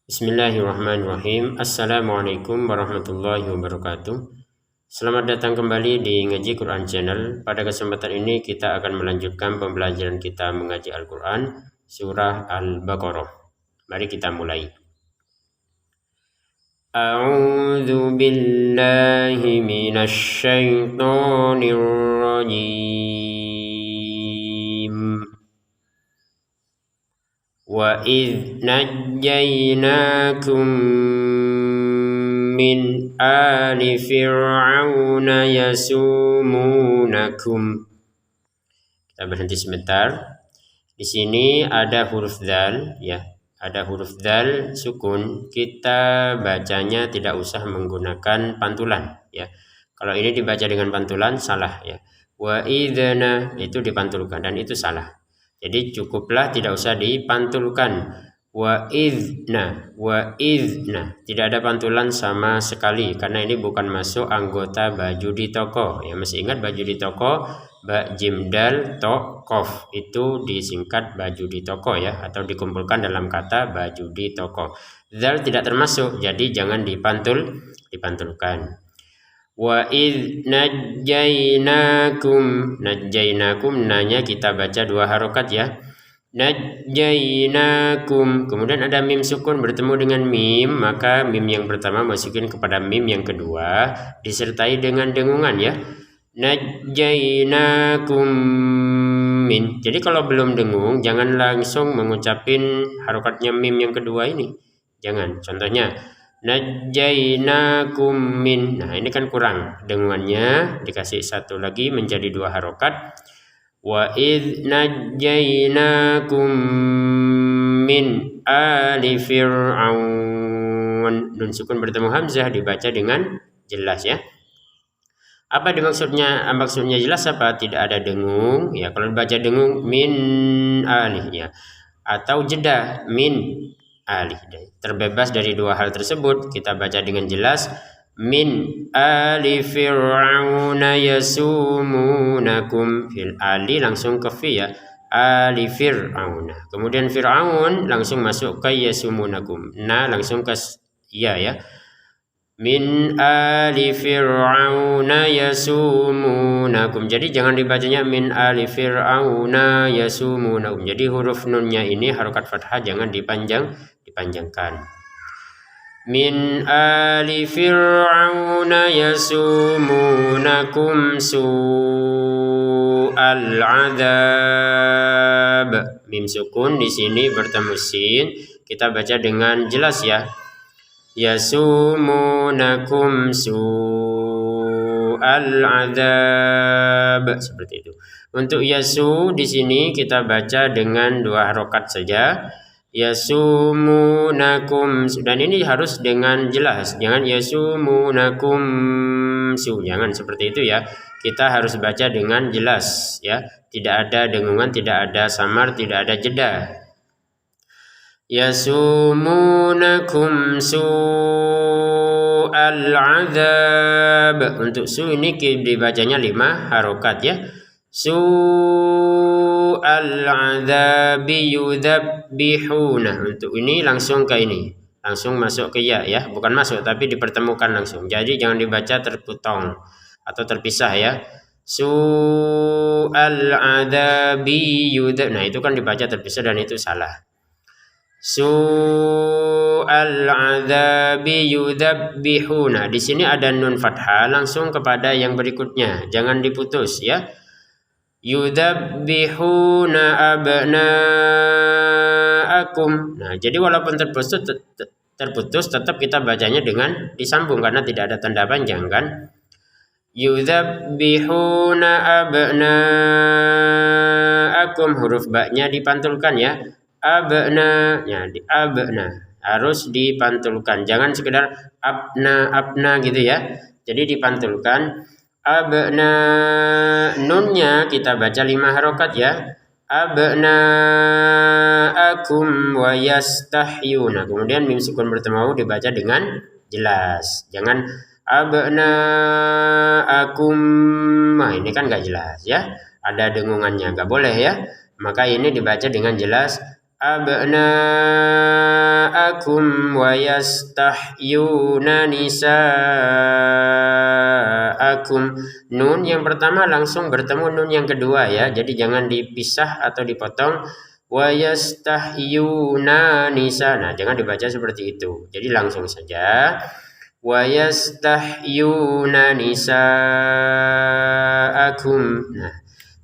Bismillahirrahmanirrahim. Assalamualaikum warahmatullahi wabarakatuh. Selamat datang kembali di Ngaji Quran Channel. Pada kesempatan ini kita akan melanjutkan pembelajaran kita mengaji Al-Quran Surah Al-Baqarah. Mari kita mulai. A'udzu billahi minasy syaithanir rajim. وَإِذْ نَجَّيْنَاكُمْ مِنْ آلِ فِرْعَوْنَ يَسُومُونَكُمْ. Kita berhenti sebentar. Di sini ada huruf dzal, ya. Ada huruf dzal sukun. Kita bacanya tidak usah menggunakan pantulan, ya. Kalau ini dibaca dengan pantulan salah, ya. Wa idzna itu dipantulkan dan itu salah. Jadi cukuplah tidak usah dipantulkan. Wa idzna, tidak ada pantulan sama sekali karena ini bukan masuk anggota baju di toko. Ya, masih ingat baju di toko? Ba jim dal to kof itu disingkat baju di toko, ya, atau dikumpulkan dalam kata baju di toko. Zal tidak termasuk, jadi jangan dipantulkan. Wa idh najjainakum, nanya kita baca dua harokat, ya. Najjainakum, kemudian ada mim sukun bertemu dengan mim, maka mim yang pertama masukin kepada mim yang kedua disertai dengan dengungan, ya. Najjainakum min. Jadi kalau belum dengung jangan langsung mengucapin harokatnya mim yang kedua ini, jangan. Contohnya najjainakum min. Nah, ini kan kurang dengungannya, dikasih satu lagi menjadi dua harokat. Wa idh najjainakum min ali fir'aun. Nun sukun bertemu hamzah dibaca dengan jelas, ya. Apa dimaksudnya? Maksudnya jelas apa? Tidak ada dengung, ya. Kalau dibaca dengung min ali, ya, atau jeda min alih, terbebas dari dua hal tersebut. Kita baca dengan jelas min ali fir'auna yasumunakum. Fil ali langsung ke fi, ya, ali fir'auna. Kemudian fir'aun langsung masuk ke yasumunakum. Na langsung ke ya, ya. Min ali fir'auna yasumunakum. Jadi jangan dibacanya min ali fir'auna yasumunakum. Jadi huruf nunnya ini harokat fathah jangan dipanjangkan. Min ali fir'auna yasumunakum su'al adzab. Mim sukun di sini bertemu sin. Kita baca dengan jelas, ya. Yasumunakum su'al adzab, seperti itu. Untuk yasu di sini kita baca dengan dua harokat saja. Yasumunakum, dan ini harus dengan jelas. Jangan yasumunakum su, jangan seperti itu, ya. Kita harus baca dengan jelas, ya. Tidak ada dengungan, tidak ada samar, tidak ada jeda. Yasumunakum su'al adzab. Untuk su ini dibacanya 5 harokat, ya. Su'al adzabi yudzabbihuna. Untuk ini langsung ke ini, langsung masuk ke ya, ya, bukan masuk tapi dipertemukan langsung. Jadi jangan dibaca terpotong atau terpisah, ya. Su'al adzabi yudzab. Nah, itu kan dibaca terpisah dan itu salah. Su'al adzabi yudzabbihuna. Di sini ada nun fathah langsung kepada yang berikutnya, jangan diputus, ya. Yudzabbihuna abna'akum. Nah, jadi walaupun terputus tetap kita bacanya dengan disambung karena tidak ada tanda panjang, kan. Yudzabbihuna abna'akum, huruf ba-nya dipantulkan, ya. Abna, ya, di abna harus dipantulkan, jangan sekedar abna gitu, ya. Jadi dipantulkan. Abna, nunnya kita baca 5 harokat, ya. Abna akum wa yastahyuna. Kemudian mim sukun bertemu dibaca dengan jelas, jangan abna akum. Nah, ini kan gak jelas, ya. Ada dengungannya, gak boleh, ya. Maka ini dibaca dengan jelas. Abna'akum nisa'akum wa yastahyuna nisa'akum. Nun yang pertama langsung bertemu nun yang kedua ya. Jadi jangan dipisah atau dipotong. Wa yastahyuna nisa. Nah, jangan dibaca seperti itu. Jadi langsung saja. Wa yastahyuna nisa'akum. Nah,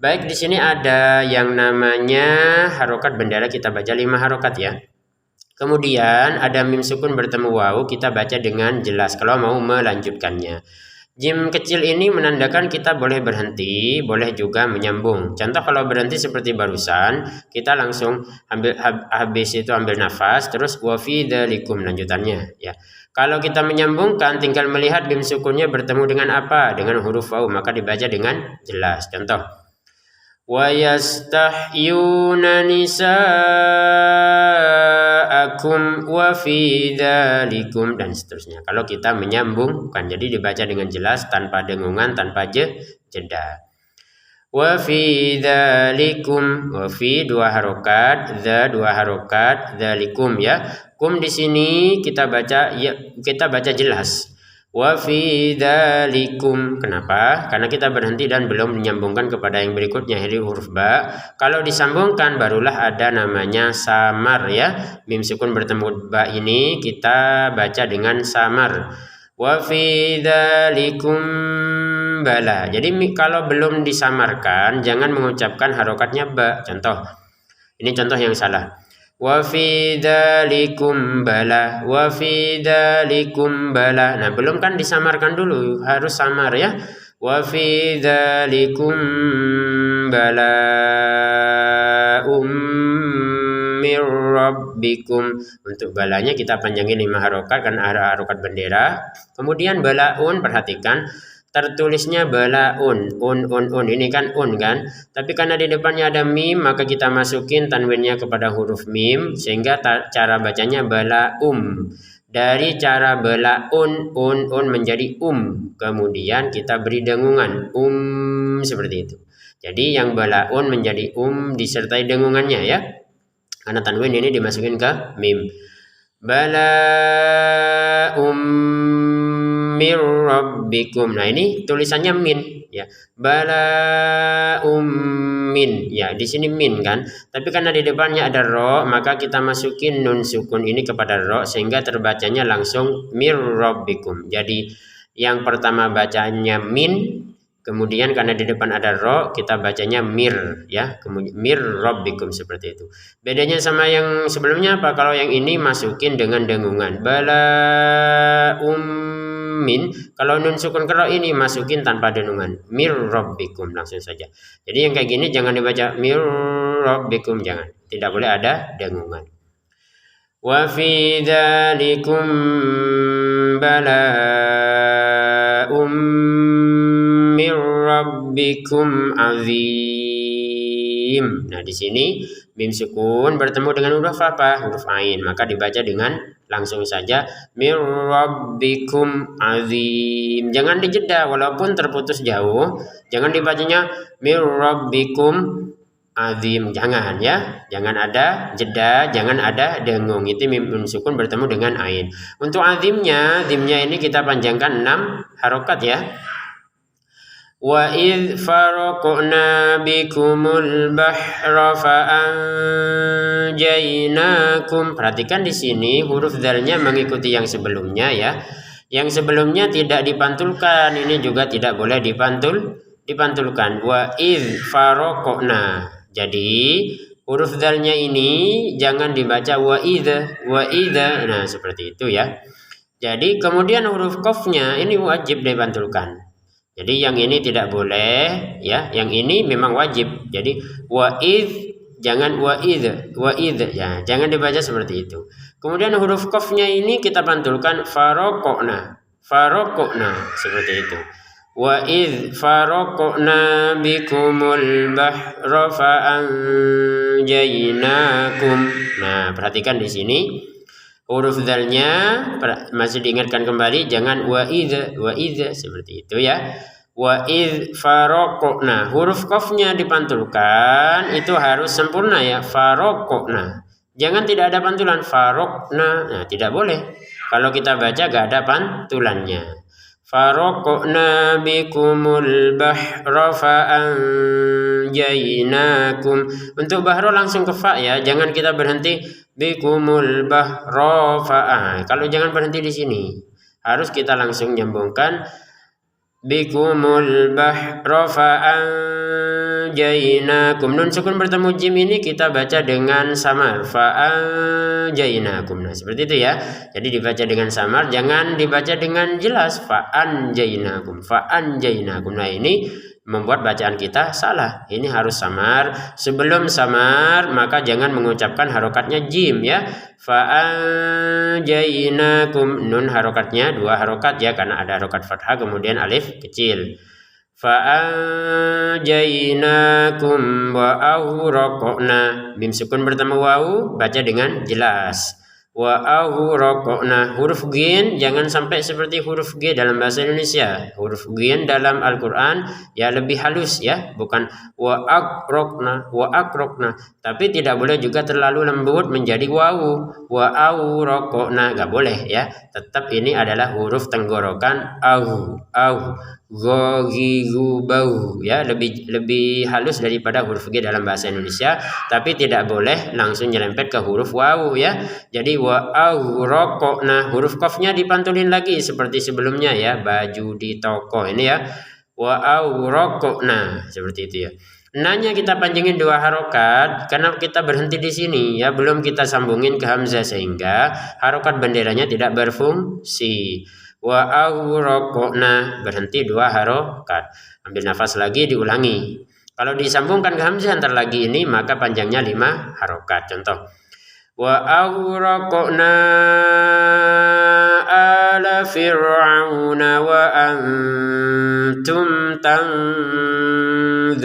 baik, di sini ada yang namanya harokat bendera, kita baca 5 harokat ya. Kemudian ada mim sukun bertemu wawu, kita baca dengan jelas kalau mau melanjutkannya. Jim kecil ini menandakan kita boleh berhenti, boleh juga menyambung. Contoh kalau berhenti seperti barusan, kita langsung ambil habis itu ambil nafas, terus wa fi dzalikum lanjutannya ya. Kalau kita menyambungkan, tinggal melihat mim sukunnya bertemu dengan apa? Dengan huruf wawu, maka dibaca dengan jelas. Contoh, wa yastahyuna nisa'akum wa fi dzalikum, dan seterusnya. Kalau kita menyambungkan, jadi dibaca dengan jelas tanpa dengungan, tanpa jeda. Wa fi dzalikum, wa fi 2 harokat, dza 2 harokat, dzalikum ya. Kum di sini kita baca ya, kita baca jelas. Wa fi dzalikum. Kenapa? Karena kita berhenti dan belum menyambungkan kepada yang berikutnya, yaitu huruf ba. Kalau disambungkan barulah ada namanya samar ya. Mim sukun bertemu ba ini kita baca dengan samar. Wa fi dzalikum bala. Jadi kalau belum disamarkan jangan mengucapkan harokatnya ba. Contoh. Ini contoh yang salah. Wa fi dzalikum bala, wa fi dzalikum bala. Nah, belum kan disamarkan dulu, harus samar ya. Wa fi dzalikum bala mir rabbikum. Untuk balanya kita panjangin 5 harokat karena ada harokat bendera. Kemudian balaun, perhatikan tertulisnya balaun, un ini kan un kan, tapi karena di depannya ada mim maka kita masukin tanwinnya kepada huruf mim sehingga cara bacanya balaum. Dari cara balaun un menjadi kemudian kita beri dengungan seperti itu. Jadi yang balaun menjadi disertai dengungannya ya, karena tanwin ini dimasukin ke mim. Balaum mir rabbikum. Nah, ini tulisannya min ya. Bala min ya, di sini min kan. Tapi karena di depannya ada ro, maka kita masukin nun sukun ini kepada ro sehingga terbacanya langsung mir rabbikum. Jadi yang pertama bacanya min, kemudian karena di depan ada ro kita bacanya mir ya. Kemudian mir rabbikum seperti itu. Bedanya sama yang sebelumnya apa? Kalau yang ini masukin dengan dengungan. Bala min, kalau nun sukun kero ini masukin tanpa denungan, mir rabbikum langsung saja. Jadi yang kayak gini jangan dibaca mir rabbikum, jangan, tidak boleh ada dengungan. Wa fi dzalikum bala'um mir rabbikum azim. Nah, di sini mim sukun bertemu dengan huruf apa? Huruf ain, maka dibaca dengan langsung saja mir rabbikum azim. Jangan dijeda walaupun terputus jauh, jangan dibacanya mir rabbikum azim, jangan ya, jangan ada jeda, jangan ada dengung. Itu mim sukun bertemu dengan ain. Untuk azimnya ini kita panjangkan 6 harokat ya. Wa idh faraqna bikumul bahra fa'anjainakum. Perhatikan di sini huruf dzalnya mengikuti yang sebelumnya ya. Yang sebelumnya tidak dipantulkan, ini juga tidak boleh dipantulkan. Wa idh faraqna. Jadi huruf dzalnya ini jangan dibaca wa idza. Nah, seperti itu ya. Jadi kemudian huruf qafnya ini wajib dipantulkan. Jadi yang ini tidak boleh ya, yang ini memang wajib. Jadi wa'id, jangan wa'id ya, jangan dibaca seperti itu. Kemudian huruf qafnya ini kita pantulkan faraqna seperti itu. Wa'id faraqna bikumul bahra fa'anjainakum. Nah, perhatikan di sini huruf dzalnya masih diingatkan kembali, jangan wa'idza seperti itu ya. Wa'idz faraqna, huruf qafnya dipantulkan itu harus sempurna ya, faraqna. Jangan tidak ada pantulan. Farokna, nah tidak boleh. Kalau kita baca gak ada pantulannya. Farokna bikumul bahra fa'anjainakum. Untuk bahro langsung ke fa ya, jangan kita berhenti bikumul bahra fa'a. Kalau jangan berhenti di sini, harus kita langsung nyambungkan bikumul bahra fa'anjainakum. Nun sukun bertemu jim ini kita baca dengan samar, fa'anjainakum. Nah seperti itu ya, jadi dibaca dengan samar, jangan dibaca dengan jelas, fa'anjainakum. Nah ini membuat bacaan kita salah. Ini harus samar. Sebelum samar maka jangan mengucapkan harokatnya jim ya. Fa'anjainakum, nun harokatnya 2 harokat ya, karena ada harokat fathah kemudian alif kecil. Fa'anjainakum wa awraqna, mim sukun bertemu wawu baca dengan jelas. Wa awraqna, huruf ghin jangan sampai seperti huruf G dalam bahasa Indonesia. Huruf ghin dalam Al-Qur'an ya lebih halus ya, bukan wa aqraqna, tapi tidak boleh juga terlalu lembut menjadi wawu. Wa awraqna enggak boleh ya. Tetap ini adalah huruf tenggorokan au. Gogigu bau ya, lebih halus daripada huruf G dalam bahasa Indonesia, tapi tidak boleh langsung nyerempet ke huruf wawu ya. Jadi wa awraqna, huruf qafnya dipantulin lagi seperti sebelumnya ya, baju di toko ini ya, wa awraqna seperti itu ya. Nanya kita panjangin 2 harokat karena kita berhenti di sini ya, belum kita sambungin ke hamzah sehingga harokat benderanya tidak berfungsi. Wa awraqna, berhenti 2 harokat, ambil nafas lagi diulangi. Kalau disambungkan ke hamzah antar lagi ini maka panjangnya 5 harokat. Contoh, wa awraqna ala fir'auna wa antum tanzurun.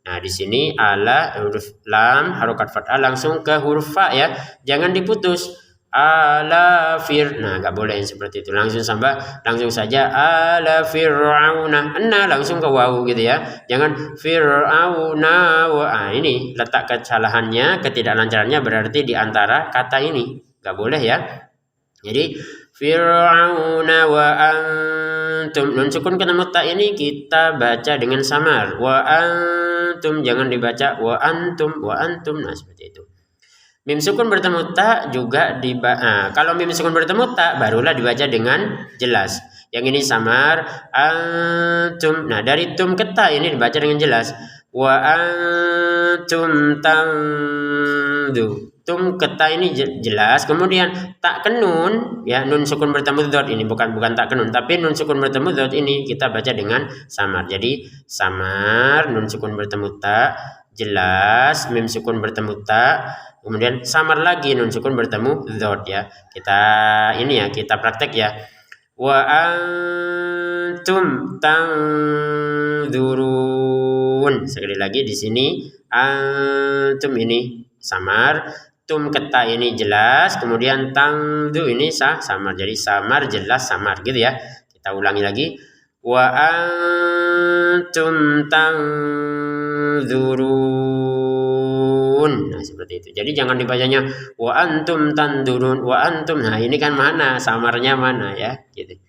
Nah di sini ala huruf lam harokat fathah langsung ke huruf fa ya, jangan diputus. Ala fir, nah nggak boleh yang seperti itu, langsung saja ala fir'auna, langsung ke wawu gitu ya, jangan fir'auna wa. Ini letak kesalahannya, ketidaklancarannya berarti di antara kata ini, nggak boleh ya. Jadi fir'auna wa antum, nun sukun ketemu ta ini kita baca dengan samar, wa antum, jangan dibaca wa antum. Nah seperti itu. Mim sukun bertemu ta juga kalau mim sukun bertemu ta barulah dibaca dengan jelas. Yang ini samar, antum. Nah dari tum ke ta ini dibaca dengan jelas. Wa antum tandu. Tum ke ta ini jelas. Kemudian tak kenun ya, nun sukun bertemu dot ini bukan tak kenun, tapi nun sukun bertemu dot ini kita baca dengan samar. Jadi samar, nun sukun bertemu ta, jelas, mim sukun bertemu ta, kemudian samar lagi, nun sukun bertemu dot ya. Kita praktek ya. Wa antum tanzurun. Sekali lagi di sini antum ini samar, tum keta ini jelas, kemudian tangdu ini samar. Jadi samar jelas samar gitu ya. Kita ulangi lagi. Wa antum tanzurun. Nah seperti itu. Jadi jangan dibacanya wa antum tandurun, wa antum. Nah ini kan mana samarnya mana ya gitu.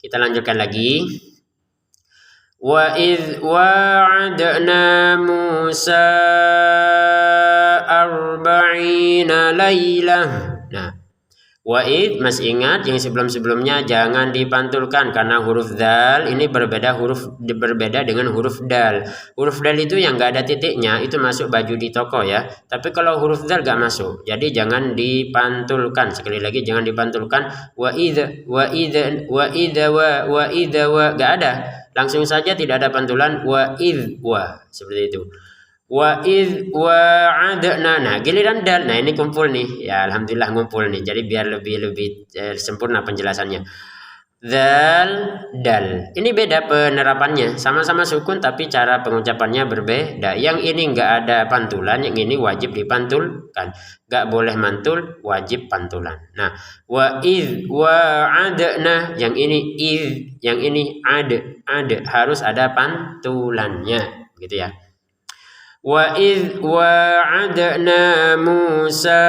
Kita lanjutkan lagi. Wa idh wa'adna Musa 40 lailah. Nah wa'id masih ingat yang sebelum-sebelumnya jangan dipantulkan karena huruf dal ini berbeda dengan huruf dal. Huruf dal itu yang enggak ada titiknya itu masuk baju di toko ya. Tapi kalau huruf dal enggak masuk. Jadi jangan dipantulkan. Sekali lagi jangan dipantulkan. Wa'id enggak ada. Langsung saja tidak ada pantulan wa'id seperti itu. Wa idh wa'adna. Nah giliran dal, nah ini kumpul nih ya, alhamdulillah ngumpul nih, jadi biar lebih sempurna penjelasannya. Dal, dal ini beda penerapannya, sama-sama sukun tapi cara pengucapannya berbeda. Yang ini enggak ada pantulan, yang ini wajib dipantulkan, enggak boleh mantul, wajib pantulan. Nah wa idh wa'adna, yang ini idh, yang ini ad harus ada pantulannya gitu ya. Wa idh wa'adna Musa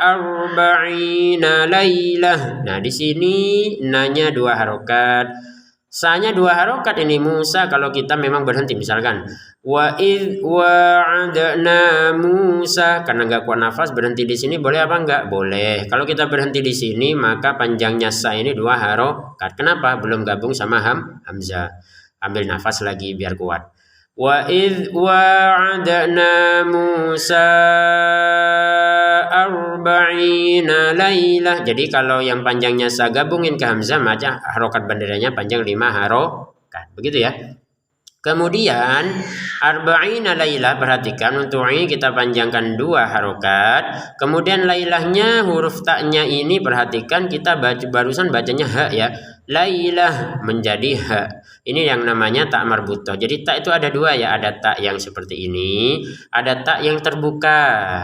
arba'ina lailah. Nah, di sini nanya 2 harokat. Sanya 2 harokat ini Musa kalau kita memang berhenti misalkan wa idh wa'adna Musa, karena nggak kuat nafas berhenti di sini boleh apa enggak? Boleh. Kalau kita berhenti di sini maka panjangnya sa ini 2 harokat. Kenapa? Belum gabung sama hamzah. Ambil nafas lagi biar kuat. Wa idh wa'adna Musa arba'ina lailah. Jadi kalau yang panjangnya sa gabungin ke hamzah maka harokat banderanya panjang 5 harokat. Begitu ya. Kemudian arba'ina lailah, perhatikan untuk ini kita panjangkan 2 harokat. Kemudian lailahnya huruf taknya ini perhatikan kita barusan bacanya ha ya. Lailah menjadi ha. Ini yang namanya tak marbutoh. Jadi tak itu ada 2 ya, ada tak yang seperti ini, ada tak yang terbuka.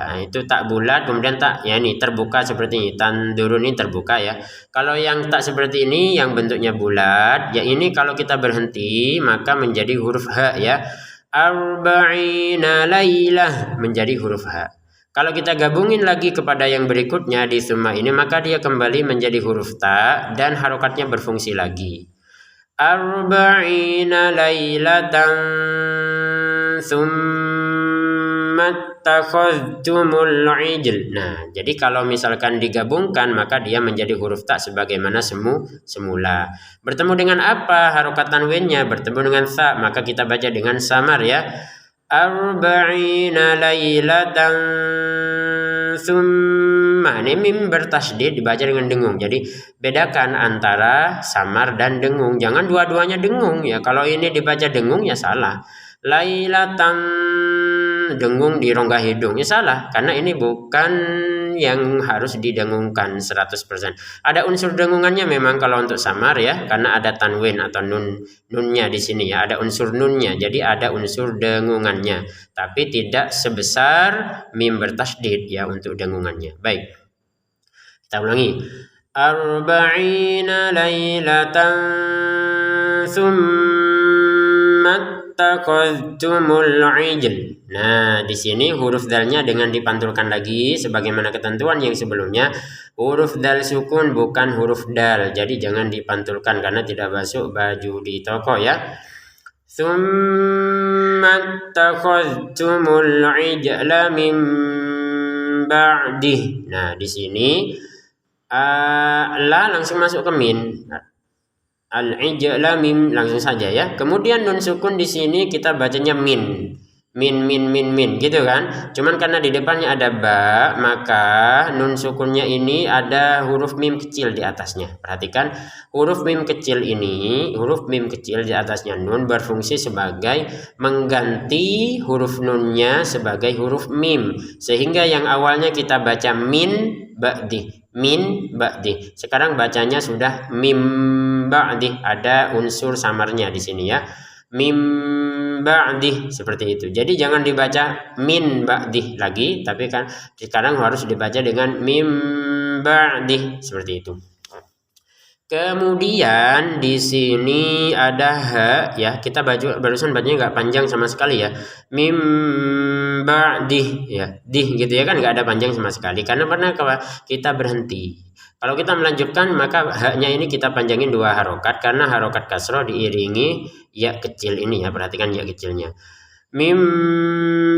Nah, itu tak bulat, kemudian tak ya ini terbuka seperti ini. Tandurun ini terbuka ya. Kalau yang tak seperti ini yang bentuknya bulat, ya ini kalau kita berhenti maka menjadi huruf ha ya. Arba'ina lailah menjadi huruf ha. Kalau kita gabungin lagi kepada yang berikutnya di summa ini maka dia kembali menjadi huruf ta dan harokatnya berfungsi lagi. Arba'ina lailatan summa takhadtumul ijl. Nah, jadi kalau misalkan digabungkan maka dia menjadi huruf ta sebagaimana semula. Bertemu dengan apa harokat tanwinnya? Bertemu dengan sa, maka kita baca dengan samar ya. Arba'ina lailatan summa, ini mim bertasdid dibaca dengan dengung. Jadi bedakan antara samar dan dengung. Jangan dua-duanya dengung ya. Kalau ini dibaca dengung ya salah. Lailatan dengung di rongga hidung ya salah, karena ini bukan yang harus didengungkan 100%. Ada unsur dengungannya memang kalau untuk samar ya, karena ada tanwin atau nunnya di sini ya, ada unsur nunnya, jadi ada unsur dengungannya, tapi tidak sebesar mim bertasdid ya untuk dengungannya. Baik, kita ulangi. Arba'ina lailatan summa takhadtumul ijl. Nah, di sini huruf dalnya dengan dipantulkan lagi sebagaimana ketentuan yang sebelumnya. Huruf dal sukun bukan huruf dal. Jadi jangan dipantulkan karena tidak masuk baju di toko ya. Tsumma takhadtumul ijla min ba'dih. Nah, di sini la langsung masuk ke min. Al-ijla mim langsung saja ya. Kemudian nun sukun di sini kita bacanya min gitu kan. Cuman karena di depannya ada ba, maka nun sukunnya ini ada huruf mim kecil di atasnya. Perhatikan huruf mim kecil ini, huruf mim kecil di atasnya nun berfungsi sebagai mengganti huruf nunnya sebagai huruf mim, sehingga yang awalnya kita baca min ba'di, sekarang bacanya sudah mim ba'di, ada unsur samarnya di sini ya. Mim ba'di seperti itu. Jadi jangan dibaca min ba'di lagi, tapi kan sekarang harus dibaca dengan mim ba'di seperti itu. Kemudian di sini ada ha ya, kita barusan bacanya nggak panjang sama sekali ya. Mim ba'di ya, dih gitu ya kan, nggak ada panjang sama sekali karena pernah kita berhenti. Kalau kita melanjutkan maka haknya ini kita panjangin 2 harokat karena harokat kasroh diiringi ya kecil ini ya, perhatikan ya kecilnya. Mim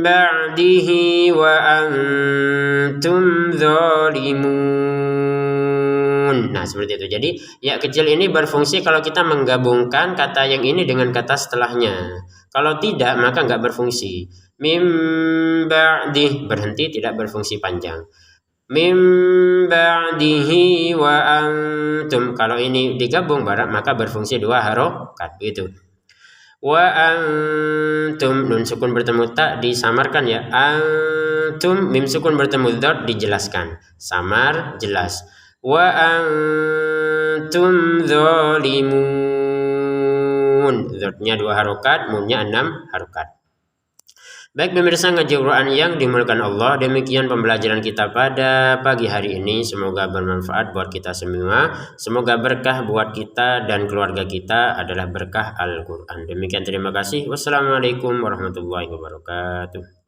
ba'dihi wa antum zalimun. Nah seperti itu. Jadi ya kecil ini berfungsi kalau kita menggabungkan kata yang ini dengan kata setelahnya. Kalau tidak maka nggak berfungsi. Mim ba'dih berhenti, tidak berfungsi panjang. Mim ba'dihi wa antum, kalau ini digabung maka berfungsi 2 harokat gitu. Wa antum, nun sukun bertemu tak disamarkan ya. Antum, mim sukun bertemu dot dijelaskan, samar jelas. Wa antum zalimun, dotnya 2 harokat, munnya 6 harokat. Baik pemirsa ngaji Quran yang dimuliakan Allah, demikian pembelajaran kita pada pagi hari ini. Semoga bermanfaat buat kita semua. Semoga berkah buat kita dan keluarga kita adalah berkah Al-Quran. Demikian terima kasih. Wassalamualaikum warahmatullahi wabarakatuh.